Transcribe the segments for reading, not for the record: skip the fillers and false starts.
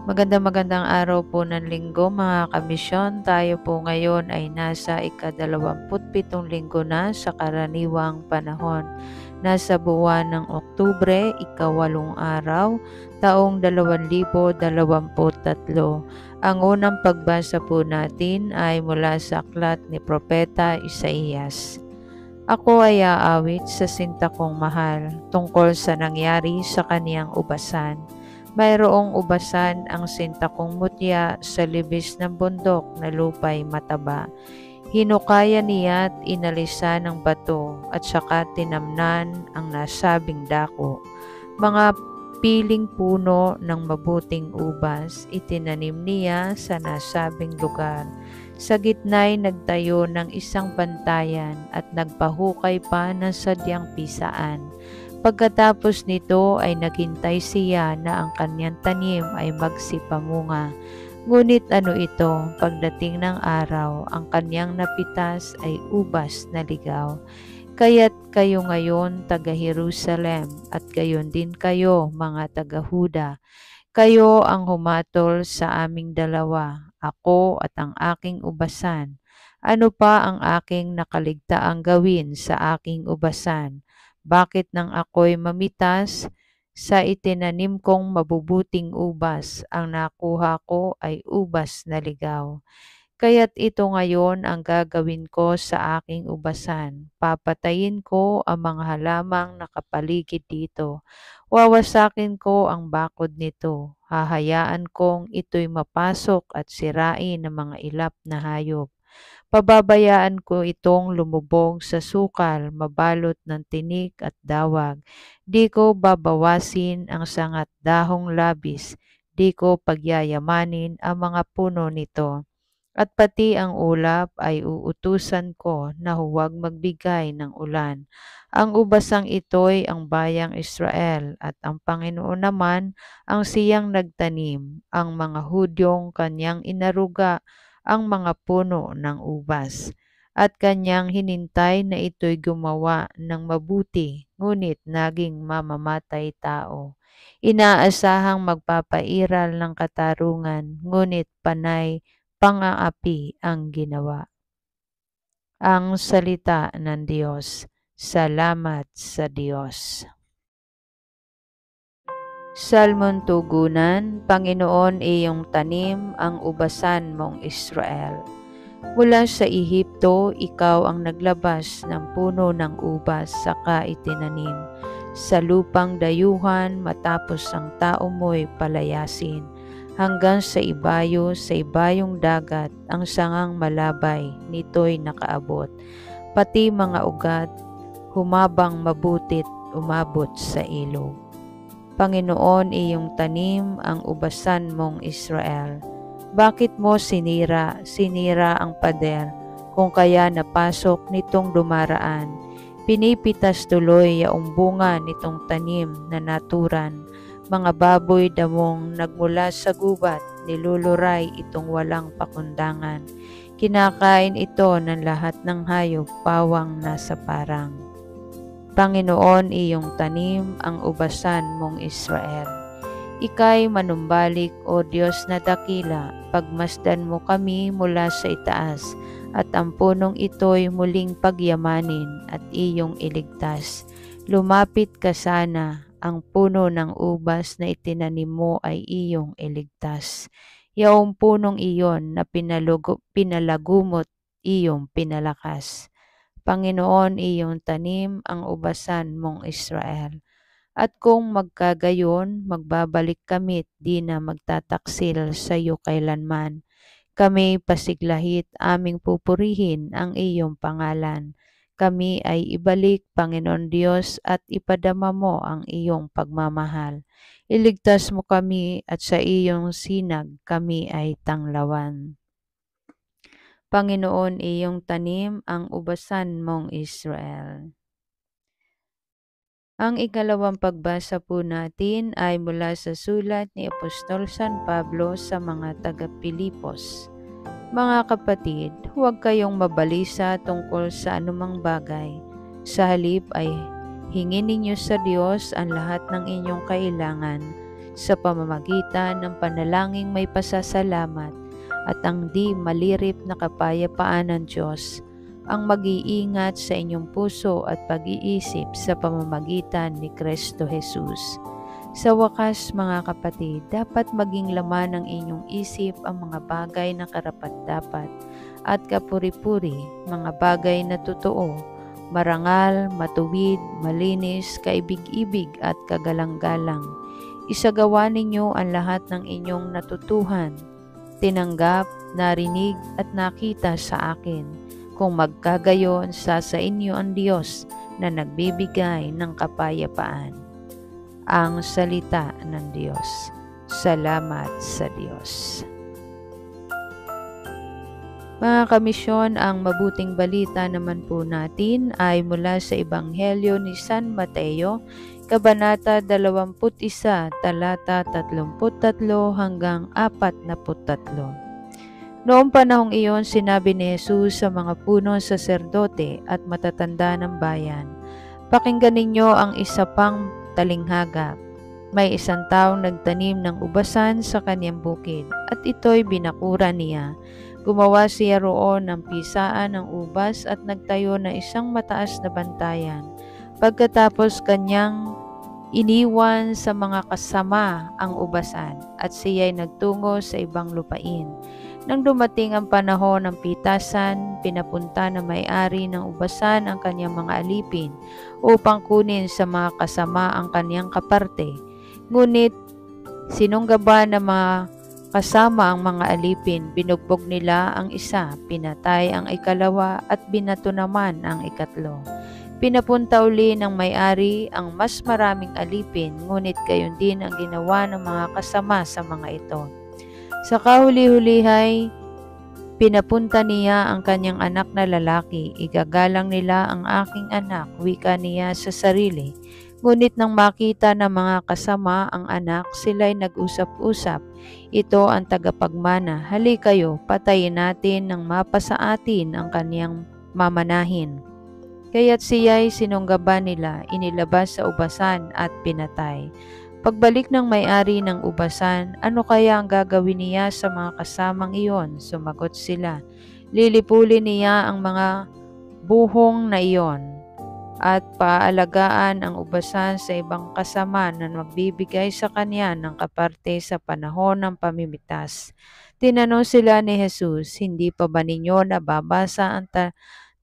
Magandang araw po ng linggo mga kamisyon. Tayo po ngayon ay nasa ika-27 linggo na sa karaniwang panahon. Nasa buwan ng Oktubre, ika-8 araw, taong 2023. Ang unang pagbasa po natin ay mula sa aklat ni Propeta Isaías. Ako ay aawit sa sinta kong mahal tungkol sa nangyari sa kaniyang ubasan. Mayroong ubasan ang sinta kong mutya sa libis ng bundok na lupay mataba. Hinukaya niya at inalisan ng bato at saka tinamnan ang nasabing dako. Mga piling puno ng mabuting ubas itinanim niya sa nasabing lugar. Sa gitna'y nagtayo ng isang bantayan at nagpahukay pa ng sadyang pisaan. Pagkatapos nito ay naghintay siya na ang kanyang tanim ay magsipamunga. Ngunit ano ito, pagdating ng araw, ang kanyang napitas ay ubas na ligaw. Kaya't kayo ngayon, taga-Jerusalem, at gayon din kayo, mga taga-Huda. Kayo ang humatol sa aming dalawa, ako at ang aking ubasan. Ano pa ang aking nakaligtaang gawin sa aking ubasan? Bakit nang ako'y mamitas sa itinanim kong mabubuting ubas, ang nakuha ko ay ubas na ligaw? Kaya't ito ngayon ang gagawin ko sa aking ubasan. Papatayin ko ang mga halamang nakapaligid dito. Wawasakin ko ang bakod nito. Hahayaan kong ito'y mapasok at sirain ng mga ilap na hayop. Pababayaan ko itong lumubog sa sukal, mabalot ng tinik at dawag. Di ko babawasin ang sangat dahong labis. Di ko pagyayamanin ang mga puno nito. At pati ang ulap ay uutusan ko na huwag magbigay ng ulan. Ang ubasang ito'y ang bayang Israel at ang Panginoon naman ang siyang nagtanim, ang mga Hudyong kanyang inaruga ang mga puno ng ubas. At kanyang hinintay na ito'y gumawa ng mabuti, ngunit naging mamamatay tao. Inaasahang magpapairal ng katarungan, ngunit panay pang-aapi ang ginawa. Ang salita ng Diyos. Salamat sa Diyos. Salmon tugunan, Panginoon iyong tanim ang ubasan mong Israel. Mula sa Ehipto, ikaw ang naglabas ng puno ng ubas saka itinanim. Sa lupang dayuhan matapos ang tao mo'y palayasin. Hanggang sa ibayong dagat, ang sangang malabay, nito'y nakaabot. Pati mga ugat, humabang mabutit, umabot sa ilog. Panginoon, iyong tanim ang ubasan mong Israel. Bakit mo sinira ang pader, kung kaya napasok nitong dumaraan? Pinipitas tuloy yaong bunga nitong tanim na naturan. Mga baboy damong nagmula sa gubat, niluluray itong walang pakundangan. Kinakain ito ng lahat ng hayop, pawang nasa parang. Panginoon, iyong tanim ang ubasan mong Israel. Ika'y manumbalik, O Diyos na dakila, pagmasdan mo kami mula sa itaas, at ang punong ito'y muling pagyamanin at iyong iligtas. Lumapit ka sana, ang puno ng ubas na itinanim mo ay iyong iligtas. Yaong punong iyon na pinalagumot, iyong pinalakas. Panginoon, iyong tanim ang ubasan mong Israel. At kung magkagayon, magbabalik kami't di na magtataksil sa iyo kailanman. Kami pasiglahit aming pupurihin ang iyong pangalan. Kami ay ibalik, Panginoon Diyos, at ipadama mo ang iyong pagmamahal. Iligtas mo kami at sa iyong sinag kami ay tanglawan. Panginoon, iyong tanim ang ubasan mong Israel. Ang ikalawang pagbasa po natin ay mula sa sulat ni Apostol San Pablo sa mga taga-Pilipos. Mga kapatid, huwag kayong mabalisa tungkol sa anumang bagay. Sa halip ay hingin ninyo sa Diyos ang lahat ng inyong kailangan. sa pamamagitan ng panalangin may pasasalamat at ang di malirip na kapayapaan ng Diyos ang mag-iingat sa inyong puso at pag-iisip sa pamamagitan ni Kristo Jesus. Sa wakas, mga kapatid, dapat maging laman ng inyong isip ang mga bagay na karapat-dapat at kapuri-puri, mga bagay na totoo, marangal, matuwid, malinis, kaibig-ibig at kagalang-galang. Isagawa ninyo ang lahat ng inyong natutuhan, tinanggap, narinig at nakita sa akin. Kung magkagayon, sa inyo ang Diyos na nagbibigay ng kapayapaan. Ang salita ng Diyos. Salamat sa Diyos. Mga kamisyon, ang mabuting balita naman po natin ay mula sa Ebanghelyo ni San Mateo, Kabanata 21, talata 33 hanggang 43. Noong panahong iyon, sinabi ni Jesus sa mga punong saserdote at matatanda ng bayan, "Pakinggan ninyo ang isa pang talinghaga. May isang taong nagtanim ng ubasan sa kanyang bukid at ito'y binakuran niya. Gumawa siya roon ng pisaan ng ubas at nagtayo ng isang mataas na bantayan. Pagkatapos kanyang iniwan sa mga kasama ang ubasan at siya'y nagtungo sa ibang lupain. Nang dumating ang panahon ng pitasan, pinapunta na may-ari ng ubasan ang kanyang mga alipin upang kunin sa mga kasama ang kanyang kaparte. Ngunit sinunggaba ng mga kasama ang mga alipin, binugbog nila ang isa, pinatay ang ikalawa at binato naman ang ikatlo. Pinapunta uli ng may-ari ang mas maraming alipin, ngunit gayon din ang ginawa ng mga kasama sa mga ito. Sa kahuli-hulihay, pinapunta niya ang kanyang anak na lalaki. Igagalang nila ang aking anak, wika niya sa sarili. Ngunit nang makita ng mga kasama ang anak, sila'y nag-usap-usap. Ito ang tagapagmana, "Hali kayo, patayin natin nang mapasa atin ang kanyang mamanahin." Kaya't siya'y sinunggaban nila, inilabas sa ubasan at pinatay. Pagbalik ng may-ari ng ubasan, ano kaya ang gagawin niya sa mga kasamang iyon? Sumagot sila, "Lilipulin niya ang mga buhong na iyon at paalagaan ang ubasan sa ibang kasama na magbibigay sa kanya ng kaparte sa panahon ng pamimitas." Tinanong sila ni Jesus, "Hindi pa ba ninyo nababasa ang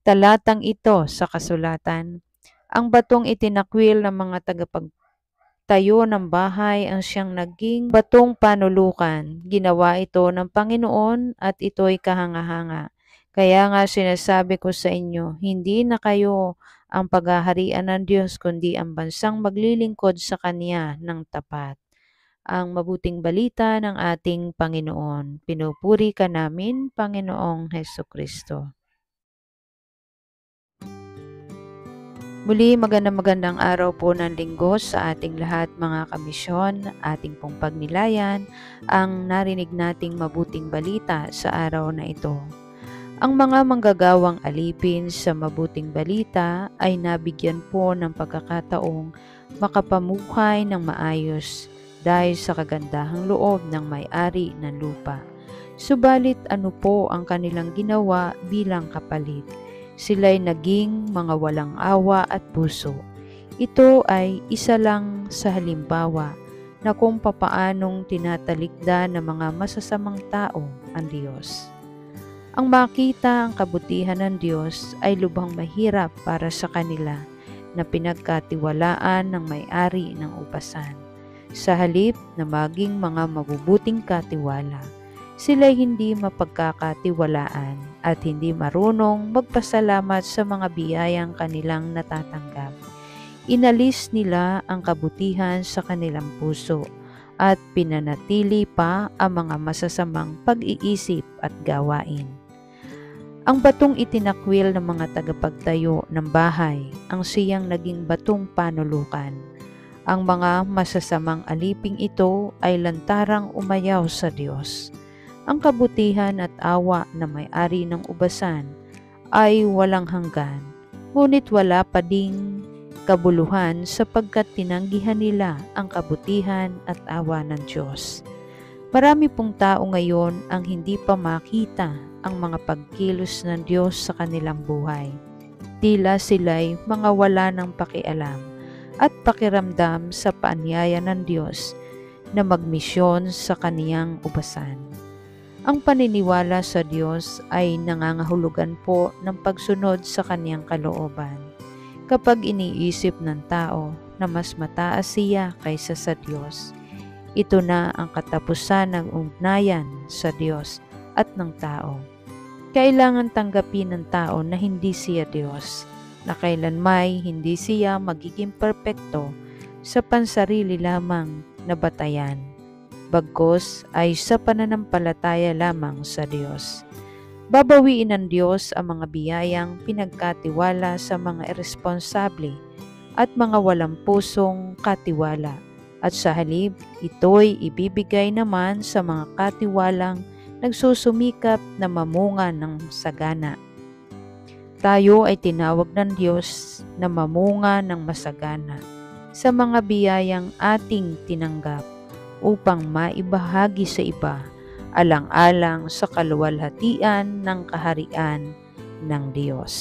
talatang ito sa kasulatan? Ang batong itinakwil ng mga tagapagtayo ng bahay ang siyang naging batong panulukan. Ginawa ito ng Panginoon at ito'y kahanga-hanga. Kaya nga sinasabi ko sa inyo, hindi na kayo ang paghaharian ng Diyos, kundi ang bansang maglilingkod sa Kanya ng tapat." Ang mabuting balita ng ating Panginoon. Pinupuri ka namin, Panginoong Hesukristo. Muli, magandang araw po ng linggo sa ating lahat, mga kamisyon. Ating pong pagnilayan ang narinig nating mabuting balita sa araw na ito. Ang mga manggagawang alipin sa mabuting balita ay nabigyan po ng pagkakataong makapamuhay ng maayos dahil sa kagandahang loob ng may-ari ng lupa. Subalit ano po ang kanilang ginawa bilang kapalit? Sila'y naging mga walang awa at puso. Ito ay isa lang sa halimbawa na kung papaanong tinatalikda ng mga masasamang tao ang Diyos. Ang makita ang kabutihan ng Diyos ay lubhang mahirap para sa kanila na pinagkatiwalaan ng may-ari ng upasan. Sa halip na maging mga mabubuting katiwala, sila'y hindi mapagkakatiwalaan at hindi marunong magpasalamat sa mga biyayang kanilang natatanggap. Inalis nila ang kabutihan sa kanilang puso at pinanatili pa ang mga masasamang pag-iisip at gawain. Ang batong itinakwil ng mga tagapagtayo ng bahay ang siyang naging batong panulukan. Ang mga masasamang aliping ito ay lantarang umayaw sa Diyos. Ang kabutihan at awa na may-ari ng ubasan ay walang hanggan, ngunit wala pa ding kabuluhan sapagkat tinanggihan nila ang kabutihan at awa ng Diyos. Marami pong tao ngayon ang hindi pa makita ang mga pagkilos ng Diyos sa kanilang buhay. Tila sila'y mga wala ng pakialam at pakiramdam sa paanyaya ng Diyos na magmisyon sa kaniyang ubasan. Ang paniniwala sa Diyos ay nangangahulugan po ng pagsunod sa kaniyang kalooban. Kapag iniisip ng tao na mas mataas siya kaysa sa Diyos, ito na ang katapusan ng ugnayan sa Diyos at ng tao. Kailangan tanggapin ng tao na hindi siya Diyos, na kailanmay hindi siya magiging perpekto sa pansarili lamang na batayan, bagkus ay sa pananampalataya lamang sa Diyos. Babawiin ng Diyos ang mga biyayang pinagkatiwala sa mga irresponsable at mga walang pusong katiwala, at sa halip ito'y ibibigay naman sa mga katiwalang nagsusumikap na mamunga ng sagana. Tayo ay tinawag ng Diyos na mamunga ng masagana sa mga biyayang ating tinanggap upang maibahagi sa iba alang-alang sa kaluwalhatian ng kaharian ng Diyos.